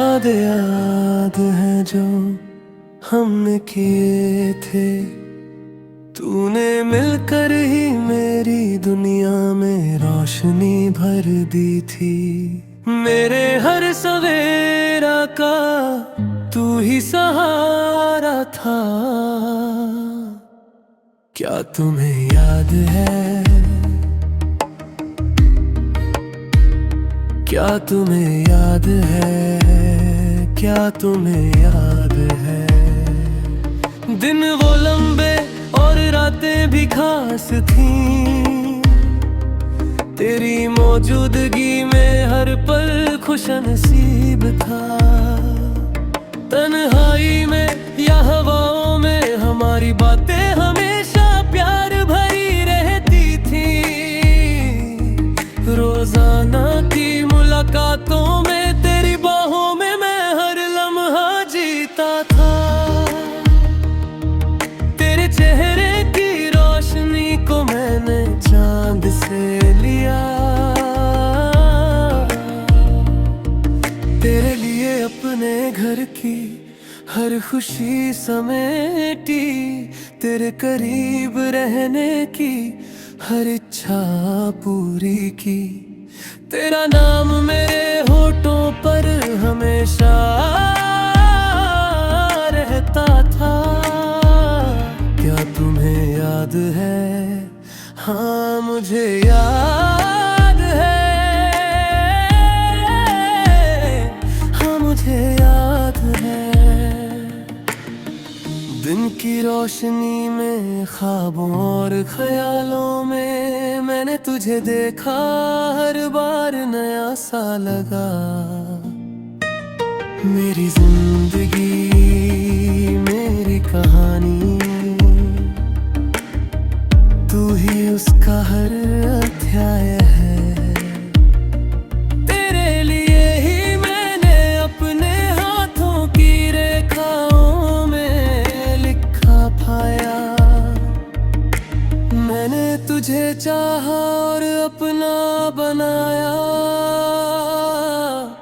वादे याद हैं जो हमने किए थे, तूने मिलकर ही मेरी दुनिया में रोशनी भर दी थी। मेरे हर सवेरा का तू ही सहारा था। क्या तुम्हें याद है, क्या तुम्हें याद है, क्या तुम्हें याद है? दिन वो लंबे और रातें भी खास थीं, तेरी मौजूदगी में हर पल खुशनसीब था। तन्हाई में या हवाओं में हमारी बातें हमेशा प्यार भरी रहती थी। रोजाना की मुलाकातों में तेरी बाहों में मैं हर लम्हा जीता था। तेरे चेहरे की रोशनी को मैंने चांद से लिया, तेरे लिए अपने घर की हर खुशी समेटी, तेरे करीब रहने की हर इच्छा पूरी की। तेरा नाम मेरे होठों पर हमेशा रहता था। क्या तुम्हें याद है? हाँ मुझे याद है, हाँ मुझे याद है। दिन की रोशनी में ख्वाबों और ख्यालों में मैंने तुझे देखा, हर बार नया सा लगा। मेरी जिंदगी मेरी कहानी, तू ही उसका हर अध्याय है। तेरे लिए ही मैंने अपने हाथों की रेखाओं में लिखा पाया। मैंने तुझे चाहा और अपना बनाया,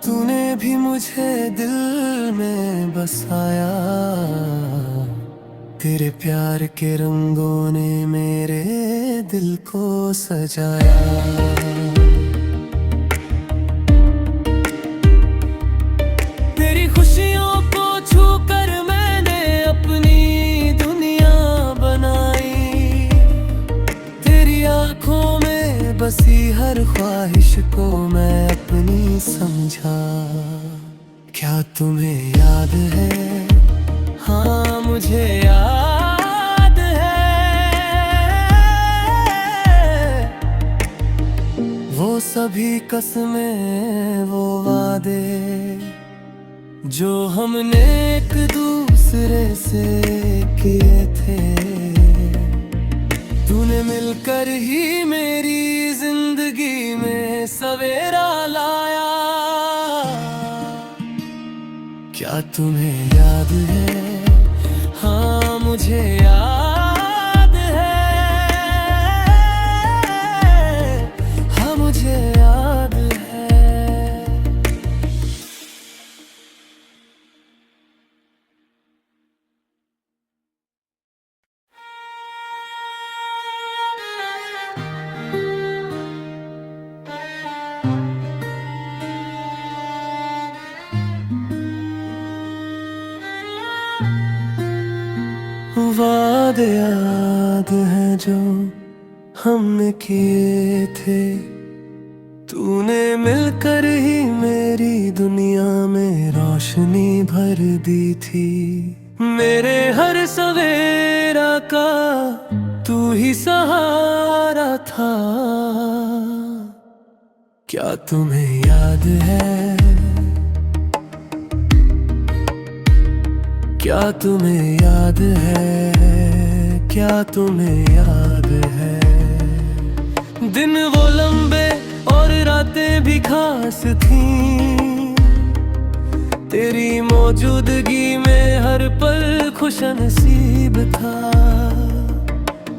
तूने भी मुझे दिल में बसाया। तेरे प्यार के रंगों ने मेरे दिल को सजाया। तेरी खुशियों को छूकर मैंने अपनी दुनिया बनाई। तेरी आंखों में बसी हर ख्वाहिश को मैं अपनी समझा। क्या तुम्हें याद है? हाँ मुझे याद है। वो सभी कसमें, वो वादे जो हमने एक दूसरे से किए थे, तूने मिलकर ही मेरी जिंदगी में सवेरा लाया। क्या तुम्हें याद है? हाँ मुझे याद है, हाँ मुझे याद है। वादे याद हैं जो हमने किए थे, तूने मिलकर ही मेरी दुनिया में रोशनी भर दी थी। मेरे हर सवेरा का तू ही सहारा था। क्या तुम्हें याद है, क्या तुम्हें याद है, क्या तुम्हें याद है? दिन वो लंबे और रातें भी खास थीं, तेरी मौजूदगी में हर पल खुशनसीब था।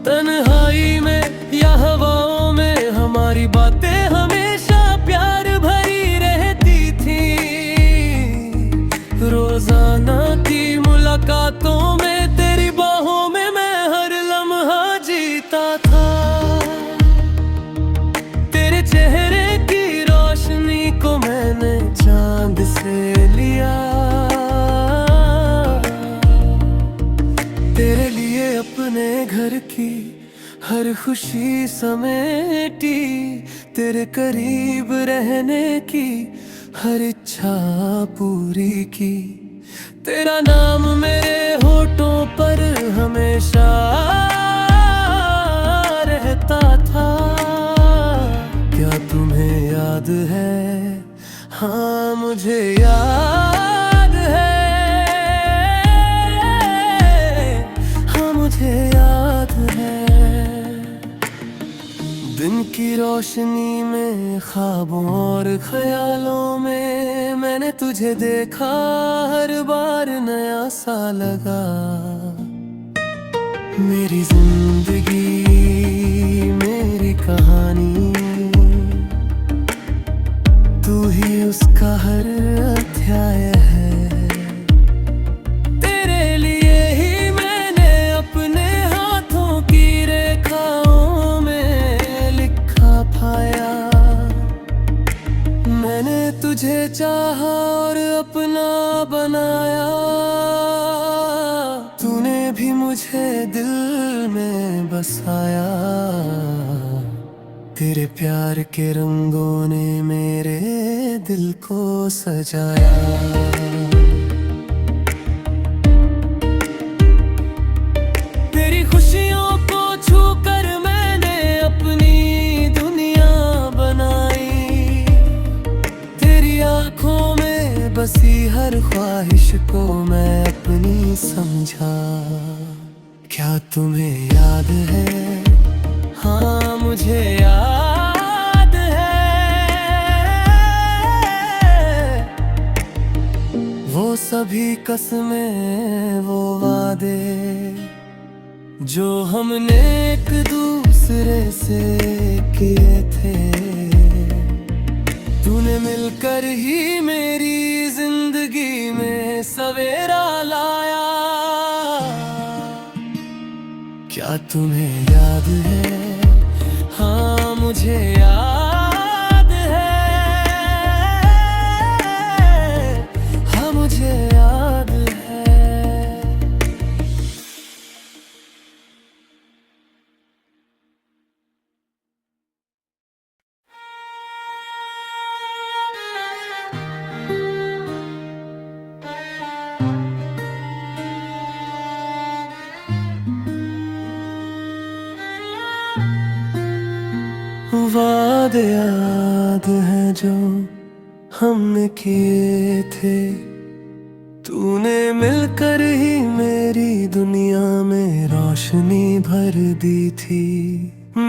तन्हाई में या हवाओं में हमारी बातें हमेशा प्यार भरी रहती थी। की हर खुशी समेटी, तेरे करीब रहने की हर इच्छा पूरी की। तेरा नाम मेरे होठों पर हमेशा रहता था। क्या तुम्हें याद है? हाँ मुझे याद है, हाँ मुझे याद है। दिन की रोशनी में, ख्वाबों और ख्यालों में मैंने तुझे देखा, हर बार नया सा लगा। मेरी जिंदगी मेरी कहानी, तू ही उसका हर अध्याय है। तेरे लिए ही मैंने अपने हाथों की रेखाओं में लिखा पाया। मैंने तुझे चाहा और अपना बनाया, तूने भी मुझे दिल में बसाया। तेरे प्यार के रंगों ने मेरे दिल को सजाया। तेरी खुशियों को छूकर मैंने अपनी दुनिया बनाई। तेरी आंखों में बसी हर ख्वाहिश को मैं अपनी समझा। क्या तुम्हें याद है? हाँ मुझे याद है, वो सभी कसमें, वो वादे जो हमने एक दूसरे से किए थे। तूने मिलकर ही मेरी जिंदगी में सवेरा लाया। क्या तुम्हें याद है? हाँ मुझे याद है, हाँ मुझे याद है। वादे याद हैं जो हमने किए थे। तूने मिलकर ही मेरी दुनिया में रोशनी भर दी थी।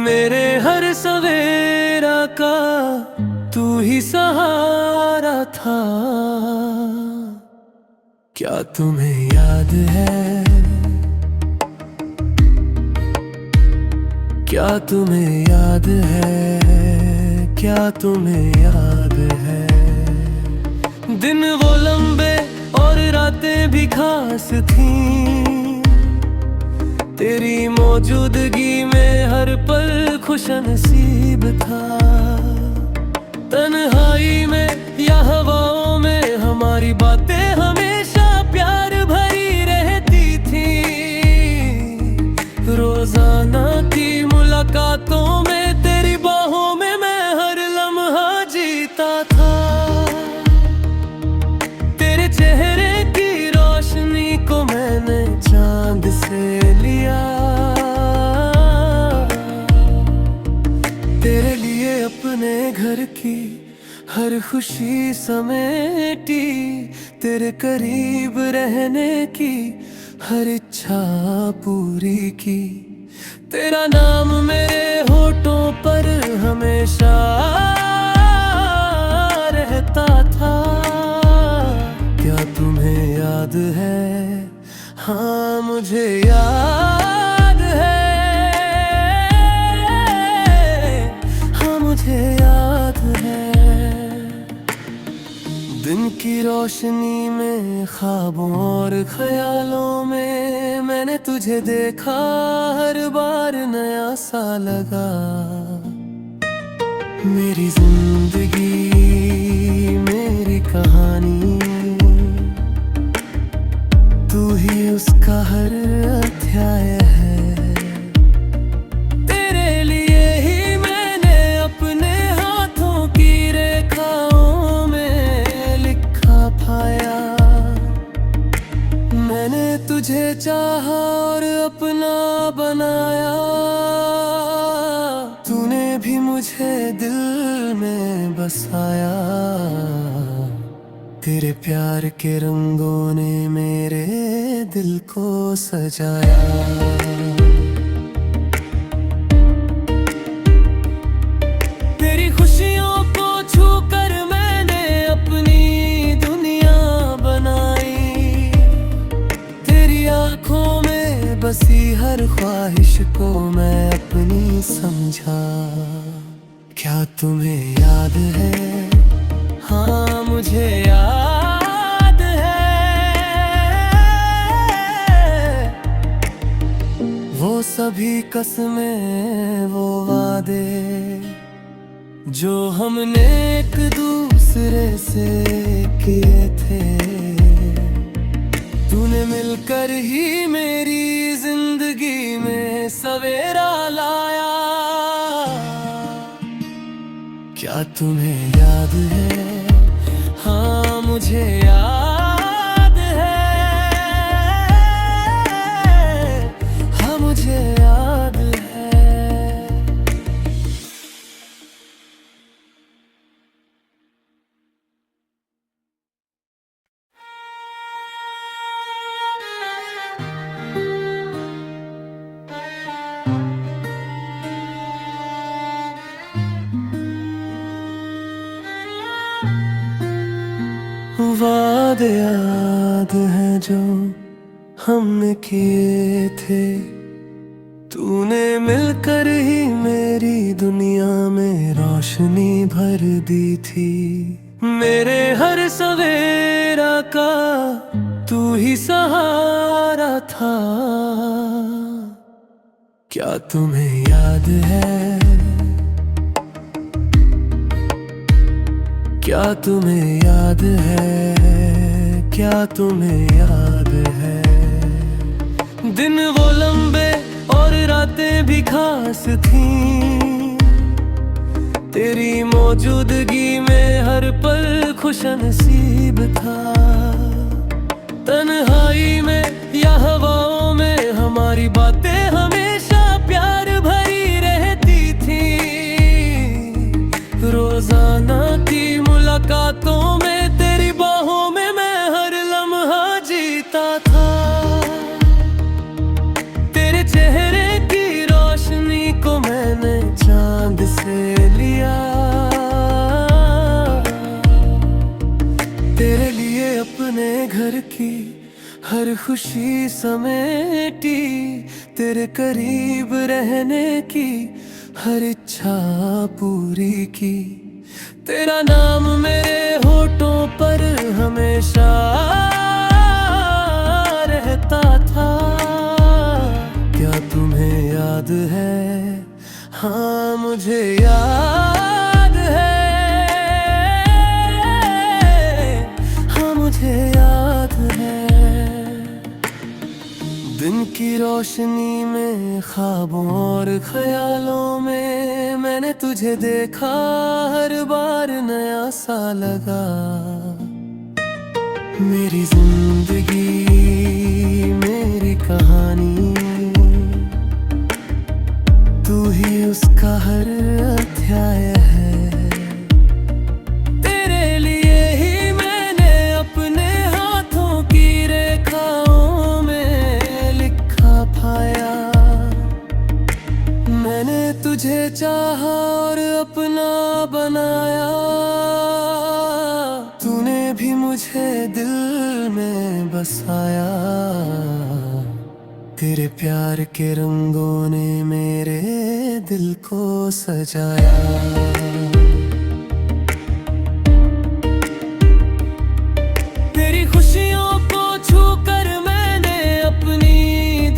मेरे हर सवेरा का तू ही सहारा था। क्या तुम्हें याद है? क्या तुम्हें याद है? क्या तुम्हें याद है? दिन वो लंबे और रातें भी खास थीं। तेरी मौजूदगी में हर पल खुशनसीब था। तन्हाई में या हवाओं में हमारी बातें हमेशा प्यार भरी रहती थी। रोजाना की मुलाकातों में तेरी बाहों में मैं हर लम्हा जीता था। तेरे चेहरे की रोशनी को मैंने चांद से लिया। तेरे लिए अपने घर की हर खुशी समेटी। तेरे करीब रहने की हर इच्छा पूरी की। तेरा नाम मेरे होठों पर हमेशा रहता था। क्या तुम्हें याद है? हाँ मुझे याद है, हाँ मुझे याद है। दिन की रोशनी में, ख्वाबों और ख्यालों में मैंने तुझे देखा। हर बार नया सा लगा। मेरी जिंदगी मेरी कहानी, तू ही उसका हर अध्याय है। तुझे चाहा और अपना बनाया, तूने भी मुझे दिल में बसाया। तेरे प्यार के रंगों ने मेरे दिल को सजाया। तेरी खुशियों को छूकर मैंने अपनी दुनिया बनाई। तेरी आंखों में बसी हर ख्वाहिश को मैं अपनी समझा। क्या तुम्हें याद है? हाँ मुझे याद है वो सभी कसमें, वो वादे जो हमने एक दूसरे से किए थे। तूने मिलकर ही मेरी जिंदगी में सवेरा लाया। क्या तुम्हें याद है? हाँ मुझे याद है। हाँ मुझे याद है। वादे याद हैं जो हमने किए थे। तूने मिलकर ही मेरी दुनिया में रोशनी भर दी थी। मेरे हर सवेरा का तू ही सहारा था। क्या तुम्हें याद है? क्या तुम्हें याद है? क्या तुम्हें याद है? दिन वो लंबे और रातें भी खास थीं। तेरी मौजूदगी में हर पल खुशनसीब था। तन्हाई में या हवाओं में हमारी बातें हमेशा प्यार भरी रहती थी। रोजाना की मुलाकातों में तेरी बाहों में मैं हर लम्हा जीता था। तेरे चेहरे की रोशनी को मैंने चांद से लिया। तेरे लिए अपने घर की हर खुशी समेटी। तेरे करीब रहने की हर इच्छा पूरी की। तेरा नाम मेरे होठों पर हमेशा रहता था। क्या तुम्हें याद है? हाँ मुझे याद है। हाँ मुझे याद है। दिन की रोशनी में ख्वाबों और ख्यालों में मैंने तुझे देखा। हर बार नया सा लगा। मेरी जिंदगी मेरी कहानी, तू ही उसका हर अध्याय है। तेरे लिए ही मैंने अपने हाथों की रेखाओं में लिखा पाया। मैंने तुझे चाहा और अपना बनाया। तूने भी मुझे दिल में बसाया। तेरे प्यार के रंगों ने मेरे दिल को सजाया। तेरी खुशियों को छूकर मैंने अपनी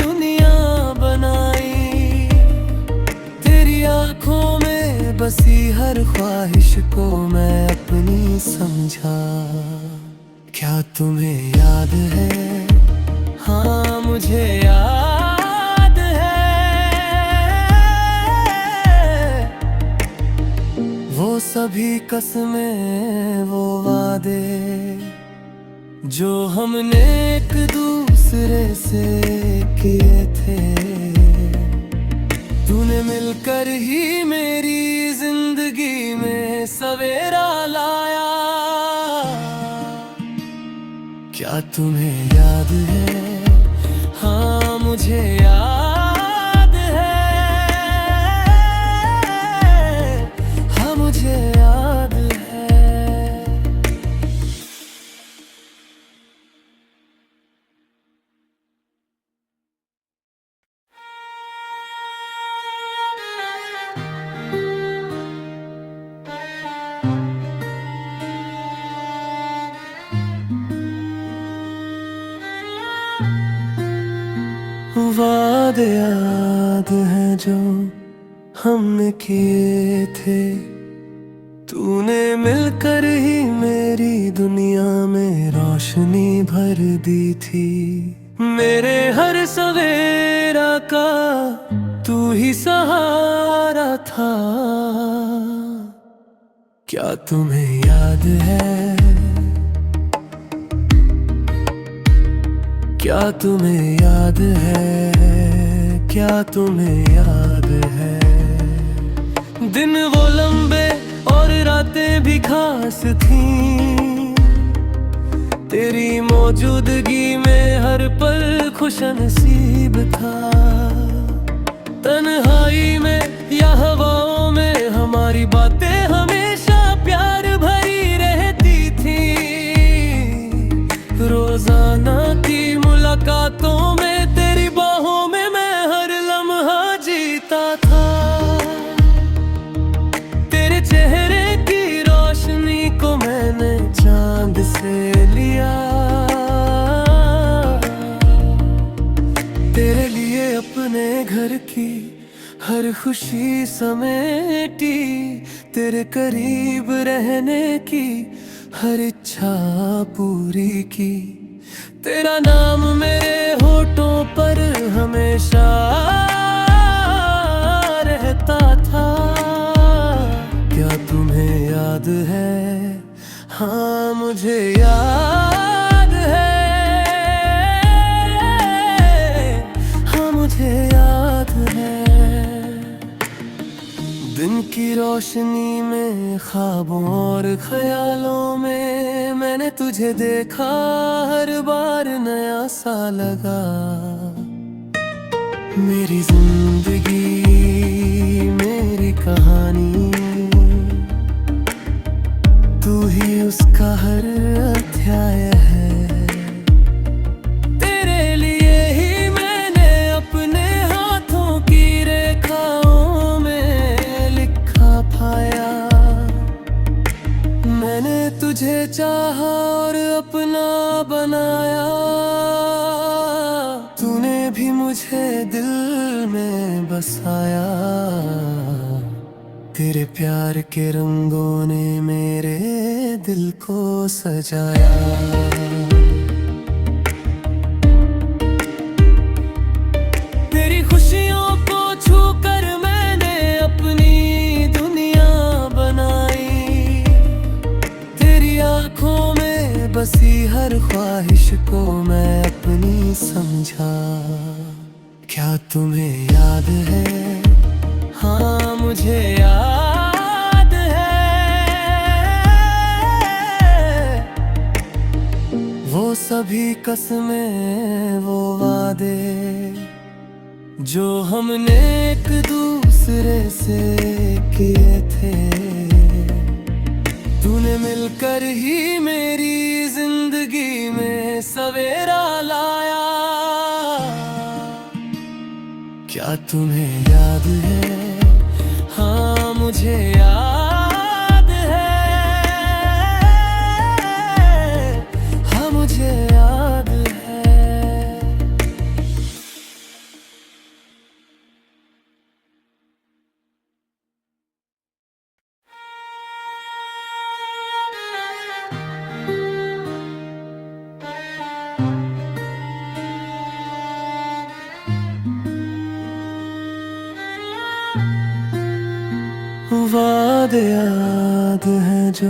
दुनिया बनाई। तेरी आंखों में बसी हर ख्वाहिश को मैं अपनी समझा। क्या तुम्हें याद है? हाँ मुझे याद है वो सभी कसमें, वो वादे जो हमने एक दूसरे दूसरे से किए थे। तूने मिलकर ही मेरी जिंदगी में सवेरा लाया। क्या तुम्हें याद है? हाँ मुझे याद है। हाँ मुझे याद है। वादे याद हैं जो हमने किए थे। तूने मिलकर ही मेरी दुनिया में रोशनी भर दी थी। मेरे हर सवेरा का तू ही सहारा था। क्या तुम्हें याद है? क्या तुम्हें याद है? क्या तुम्हें याद है? दिन वो लंबे और रातें भी खास थीं। तेरी मौजूदगी में हर पल खुशनसीब था। तन्हाई में या हवाओं में हमारी बातें हमेशा प्यार भरी रहती थी। रोजाना की मुलाकातों में तेरी बाहों में मैं हर लम्हा जीता था। तेरे चेहरे की रोशनी को मैंने चांद से लिया। तेरे लिए अपने घर की हर खुशी समेटी। तेरे करीब रहने की हर इच्छा पूरी की। तेरा नाम मेरे होठों पर हमेशा रहता था। क्या तुम्हें याद है? हाँ मुझे याद है। हाँ मुझे याद है। दिन की रोशनी में ख्वाबों और ख्यालों में मैंने तुझे देखा। हर बार नया सा लगा। मेरी जिंदगी मेरी कहानी। तू ही उसका हर अध्याय है। तेरे लिए ही मैंने अपने हाथों की रेखाओं में लिखा पाया। मैंने तुझे चाहा और अपना बनाया। तूने भी मुझे दिल में बसाया। तेरे प्यार के रंगों ने मेरे दिल को सजाया। तेरी खुशियों को छूकर मैंने अपनी दुनिया बनाई। तेरी आंखों में बसी हर ख्वाहिश को मैं अपनी समझा। क्या तुम्हें याद है? हाँ मुझे याद है। वो सभी कसमें वो वादे जो हमने एक दूसरे से किए थे। तूने मिलकर ही मेरी जिंदगी में सवेरा लाया। क्या तुम्हें याद है? हाँ मुझे याद है। हाँ मुझे याद है। वादे याद हैं जो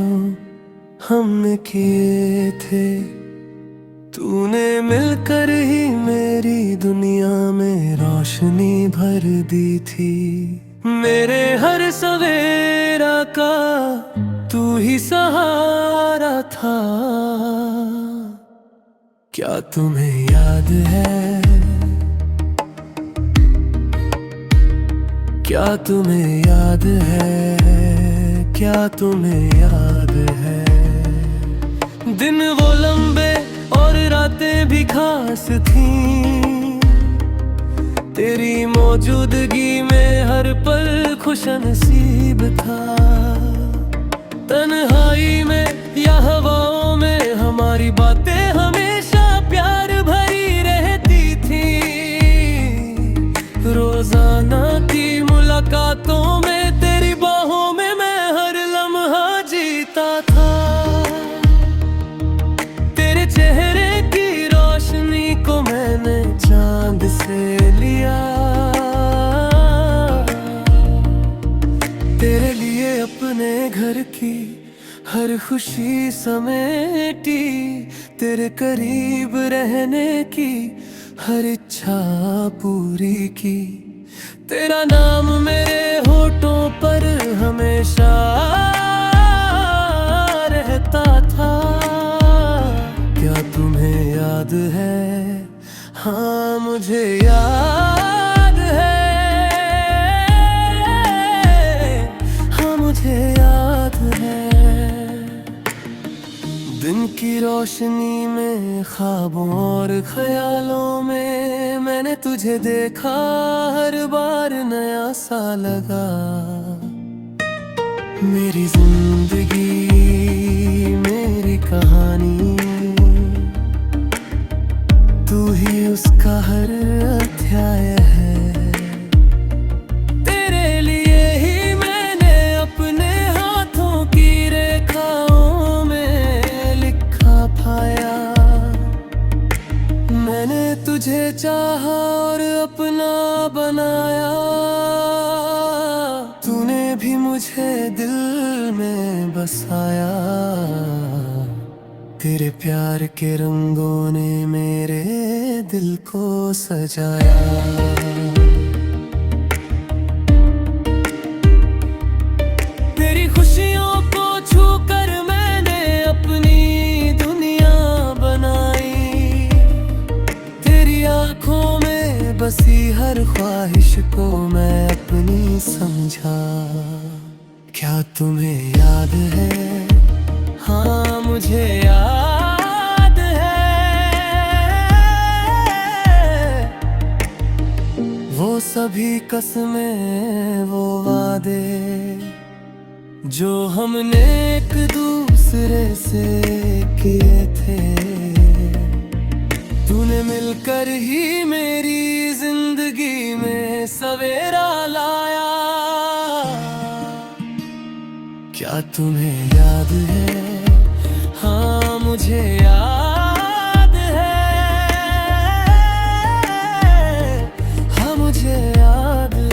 हमने किए थे। तूने तूने मिलकर ही मेरी दुनिया में रोशनी भर दी थी। मेरे हर सवेरा का तू ही सहारा था। क्या तुम्हें याद है, क्या तुम्हें याद है, क्या तुम्हें याद है, दिन वो लंबे और रातें भी खास थीं। तेरी मौजूदगी में हर पल खुशनसीब था। तन्हाई में या हवाओं में हमारी बातें हमेशा प्यार भरी रहती थी। रोजाना की मुलाकातों में तेरी बाहों में मैं हर लम्हा जीता था। तेरे चेहरे की रोशनी को मैंने चांद से लिया। तेरे लिए अपने घर की हर खुशी समेटी। तेरे करीब रहने की हर इच्छा पूरी की। तेरा नाम मेरे होठों पर हमेशा रहता था। क्या तुम्हें याद है, हाँ मुझे याद है, हाँ मुझे याद है। दिन की रोशनी में ख्वाबों और ख्यालों में मैंने तुझे देखा। हर बार नया सा लगा। मेरी जिंदगी मेरी कहानी, तू ही उसका हर अध्याय है। तेरे लिए ही मैंने अपने हाथों की रेखाओं में लिखा पाया। मैंने तुझे चाहा और अपना बनाया। तूने भी मुझे दिल में बसाया। तेरे प्यार के रंगों ने मेरे दिल को सजाया। तेरी खुशियों को छूकर मैंने अपनी दुनिया बनाई। तेरी आंखों में बसी हर ख्वाहिश को मैं अपनी समझा। क्या तुम्हें याद है, हाँ मुझे याद है। वो सभी कसमें, वो वादे जो हमने एक दूसरे से किए थे। तूने मिलकर ही मेरी जिंदगी में सवेरा लाया। क्या तुम्हें याद है, हाँ मुझे याद है, हाँ मुझे याद है।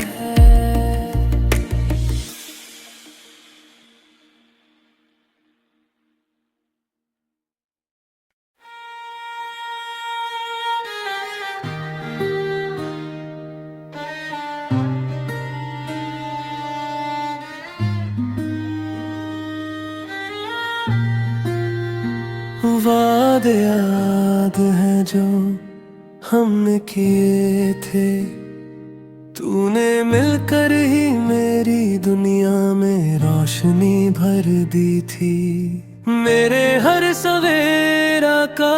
वादे याद हैं जो हमने किए थे। तूने मिलकर ही मेरी दुनिया में रोशनी भर दी थी। मेरे हर सवेरा का